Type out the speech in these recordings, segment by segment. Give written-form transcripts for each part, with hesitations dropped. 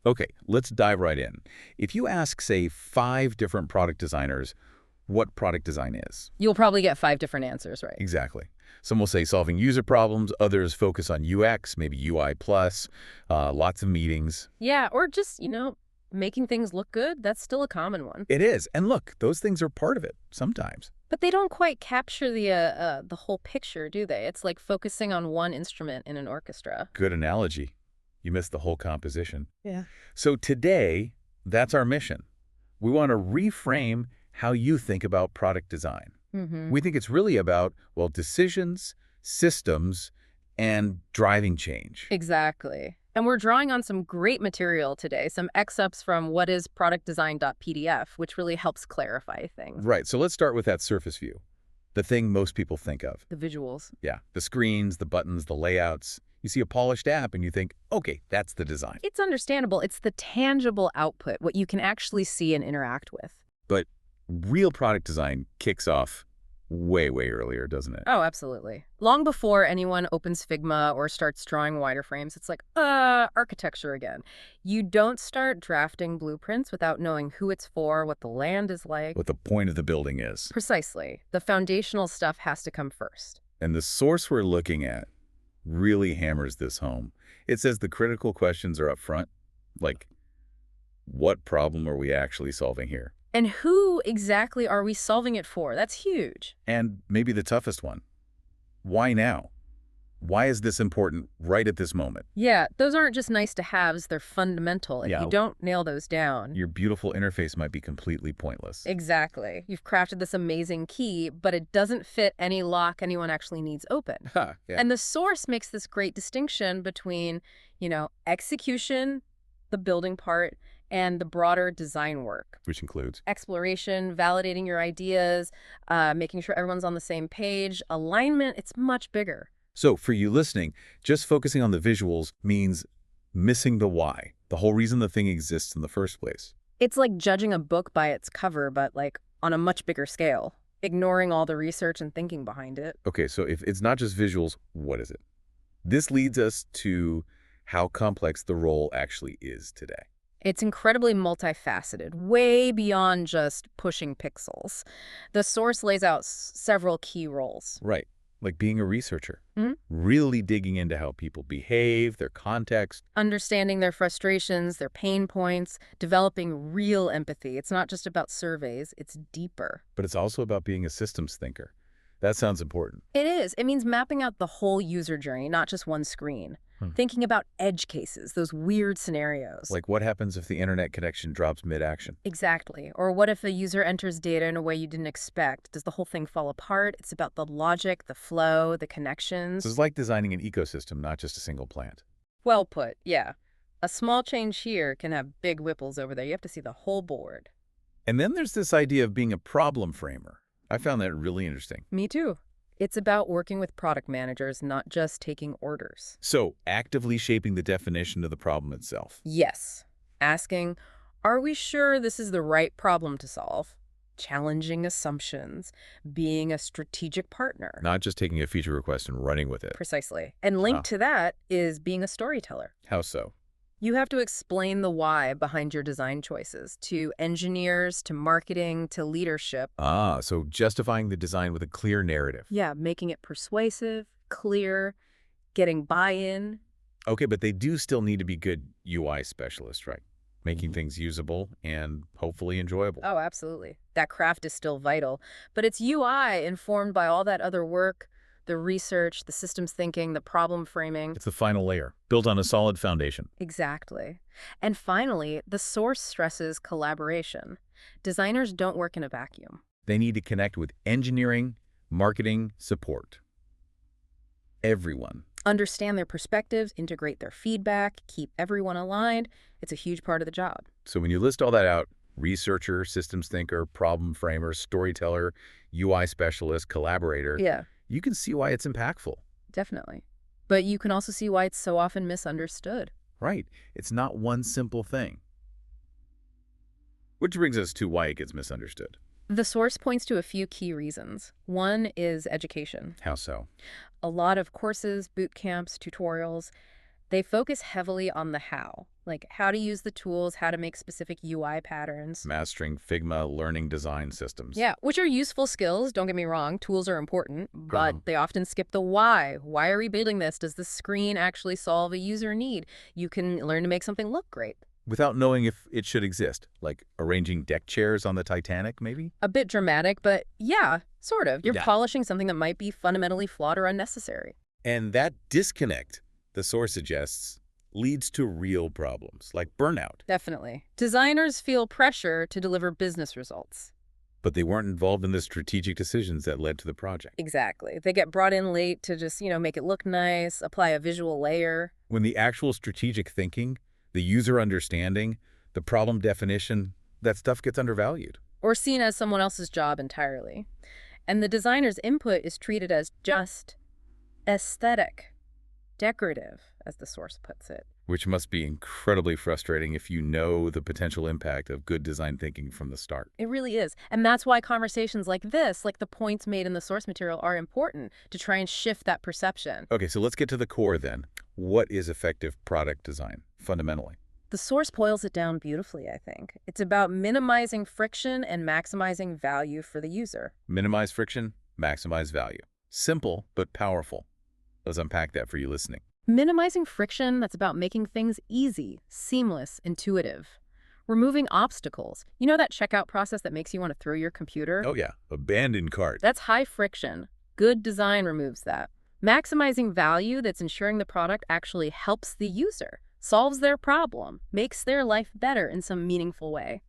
Okay, let's dive right in. If you ask, say, 5 different product designers what product design is. You'll probably get 5 different answers, right? Exactly. Some will say solving user problems, others focus on UX, maybe UI plus, lots of meetings. Yeah, or just, making things look good. That's still a common one. It is. And look, those things are part of it sometimes. But they don't quite capture the whole picture, do they? It's like focusing on one instrument in an orchestra. Good analogy. You missed the whole composition. Yeah. So today, that's our mission. We want to reframe how you think about product design. Mm-hmm. We think it's really about, well, decisions, systems, and driving change. Exactly. And we're drawing on some great material today, some excerpts from whatisproductdesign.pdf, which really helps clarify things. Right, so let's start with that surface view, the thing most people think of. The visuals. Yeah, the screens, the buttons, the layouts. You see a polished app and you think, okay, that's the design. It's understandable. It's the tangible output, what you can actually see and interact with. But real product design kicks off way, way earlier, doesn't it? Oh, absolutely. Long before anyone opens Figma or starts drawing wireframes, it's like, architecture again. You don't start drafting blueprints without knowing who it's for, what the land is like. What the point of the building is. Precisely. The foundational stuff has to come first. And the source we're looking at really hammers this home. It says the critical questions are up front, like, what problem are we actually solving here? And who exactly are we solving it for? That's huge. And maybe the toughest one. Why now? Why is this important right at this moment? Yeah, those aren't just nice to haves, they're fundamental. If Yeah. you don't nail those down. Your beautiful interface might be completely pointless. Exactly. You've crafted this amazing key, but it doesn't fit any lock anyone actually needs open. Ha, yeah. And the source makes this great distinction between, execution, the building part, and the broader design work. Which includes? Exploration, validating your ideas, making sure everyone's on the same page. Alignment, it's much bigger. So for you listening, just focusing on the visuals means missing the why, the whole reason the thing exists in the first place. It's like judging a book by its cover, but on a much bigger scale, ignoring all the research and thinking behind it. Okay, so if it's not just visuals, what is it? This leads us to how complex the role actually is today. It's incredibly multifaceted, way beyond just pushing pixels. The source lays out several key roles. Right, like being a researcher, Mhm. really digging into how people behave, their context. Understanding their frustrations, their pain points, developing real empathy. It's not just about surveys, it's deeper. But it's also about being a systems thinker. That sounds important. It is. It means mapping out the whole user journey, not just one screen. Thinking about edge cases, those weird scenarios. Like what happens if the internet connection drops mid-action? Exactly. Or what if a user enters data in a way you didn't expect? Does the whole thing fall apart? It's about the logic, the flow, the connections. So it's like designing an ecosystem, not just a single plant. Well put, yeah. A small change here can have big ripples over there. You have to see the whole board. And then there's this idea of being a problem framer. I found that really interesting. Me too. It's about working with product managers, not just taking orders. So actively shaping the definition of the problem itself. Yes. Asking, are we sure this is the right problem to solve? Challenging assumptions. Being a strategic partner. Not just taking a feature request and running with it. Precisely. And linked to that is being a storyteller. How so? You have to explain the why behind your design choices to engineers, to marketing, to leadership. So justifying the design with a clear narrative. Yeah, making it persuasive, clear, getting buy-in. Okay, but they do still need to be good UI specialists, right? Making things usable and hopefully enjoyable. Oh, absolutely. That craft is still vital. But it's UI informed by all that other work, the research, the systems thinking, the problem framing. It's the final layer, built on a solid foundation. Exactly. And finally, the source stresses collaboration. Designers don't work in a vacuum. They need to connect with engineering, marketing, support. Everyone. Understand their perspectives, integrate their feedback, keep everyone aligned. It's a huge part of the job. So when you list all that out, researcher, systems thinker, problem framer, storyteller, UI specialist, collaborator, Yeah, you can see why it's impactful. definitely. But you can also see why it's so often misunderstood. Right. It's not one simple thing. Which brings us to why it gets misunderstood. The source points to a few key reasons. One is education. How so? A lot of courses, boot camps, tutorials, They focus heavily on the how, like how to use the tools, how to make specific UI patterns. Mastering Figma learning design systems. Yeah, which are useful skills, don't get me wrong. Tools are important, but Uh-huh. they often skip the why. Why are we building this? Does the screen actually solve a user need? You can learn to make something look great. Without knowing if it should exist, like arranging deck chairs on the Titanic, maybe? A bit dramatic, but yeah, sort of. You're Yeah. polishing something that might be fundamentally flawed or unnecessary. And that disconnect, the source suggests, leads to real problems, like burnout. Definitely. Designers feel pressure to deliver business results. But they weren't involved in the strategic decisions that led to the project. Exactly. They get brought in late to just, make it look nice, apply a visual layer. When the actual strategic thinking, the user understanding, the problem definition, that stuff gets undervalued. Or seen as someone else's job entirely. And the designer's input is treated as just aesthetic, decorative, as the source puts it. Which must be incredibly frustrating if you know the potential impact of good design thinking from the start. It really is. And that's why conversations like this, like the points made in the source material, are important to try and shift that perception. Okay, so let's get to the core then. What is effective product design, fundamentally? The source boils it down beautifully, I think. It's about minimizing friction and maximizing value for the user. Minimize friction, maximize value. Simple, but powerful. Let's unpack that for you listening. Minimizing friction, that's about making things easy, seamless, intuitive. Removing obstacles. You know that checkout process that makes you want to throw your computer? Oh yeah, abandon cart. That's high friction. Good design removes that. Maximizing value, that's ensuring the product actually helps the user, solves their problem, makes their life better in some meaningful way.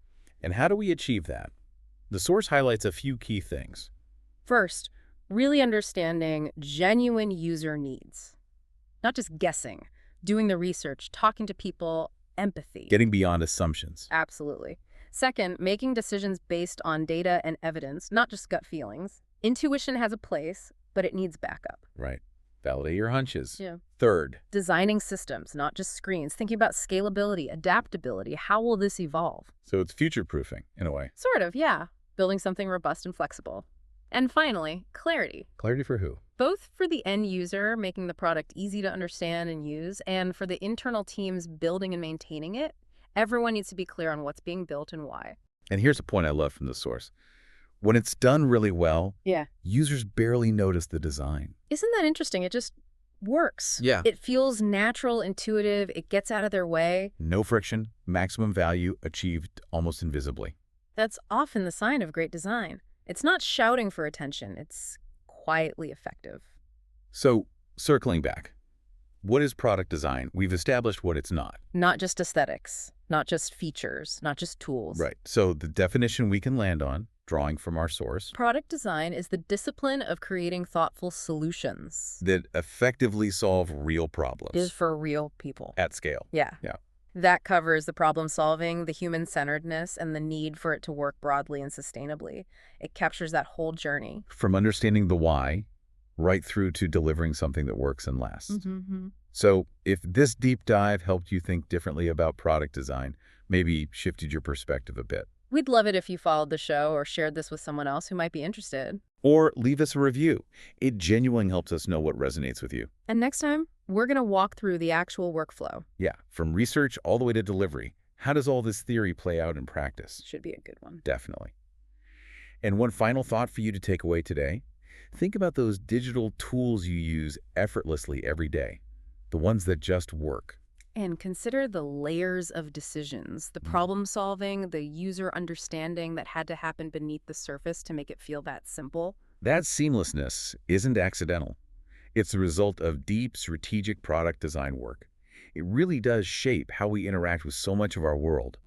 And how do we achieve that? The source highlights a few key things. First, really understanding genuine user needs. Not just guessing, doing the research, talking to people, empathy. Getting beyond assumptions. Absolutely. Second, making decisions based on data and evidence, not just gut feelings. Intuition has a place, but it needs backup. Right. Validate your hunches. Yeah. Third, Designing systems, not just screens. Thinking about scalability, adaptability. How will this evolve? so it's future-proofing, in a way. Sort of, yeah. Building something robust and flexible. And finally, clarity. Clarity for who? Both for the end user, making the product easy to understand and use, and for the internal teams building and maintaining it. Everyone needs to be clear on what's being built and why. And here's a point I love from the source. When it's done really well, Yeah. users barely notice the design. Isn't that interesting? It just works. Yeah. It feels natural, intuitive, it gets out of their way. No friction, maximum value achieved almost invisibly. That's often the sign of great design. It's not shouting for attention, it's quietly effective. So, circling back, what is product design? We've established what it's not. Not just aesthetics, not just features, not just tools. Right. So the definition we can land on, drawing from our source, Product design is the discipline of creating thoughtful solutions. that effectively solve real problems Is for real people. at scale. Yeah. Yeah. That covers the problem solving, the human-centeredness, and the need for it to work broadly and sustainably. It captures that whole journey. From understanding the why, right through to delivering something that works and lasts. Mm-hmm. So if this deep dive helped you think differently about product design, maybe shifted your perspective a bit. We'd love it if you followed the show or shared this with someone else who might be interested. Or leave us a review. It genuinely helps us know what resonates with you. And next time, we're going to walk through the actual workflow. Yeah, from research all the way to delivery. How does all this theory play out in practice? Should be a good one. Definitely. And one final thought for you to take away today. Think about those digital tools you use effortlessly every day. The ones that just work. And consider the layers of decisions, the problem solving, the user understanding that had to happen beneath the surface to make it feel that simple. That seamlessness isn't accidental. It's the result of deep strategic product design work. It really does shape how we interact with so much of our world.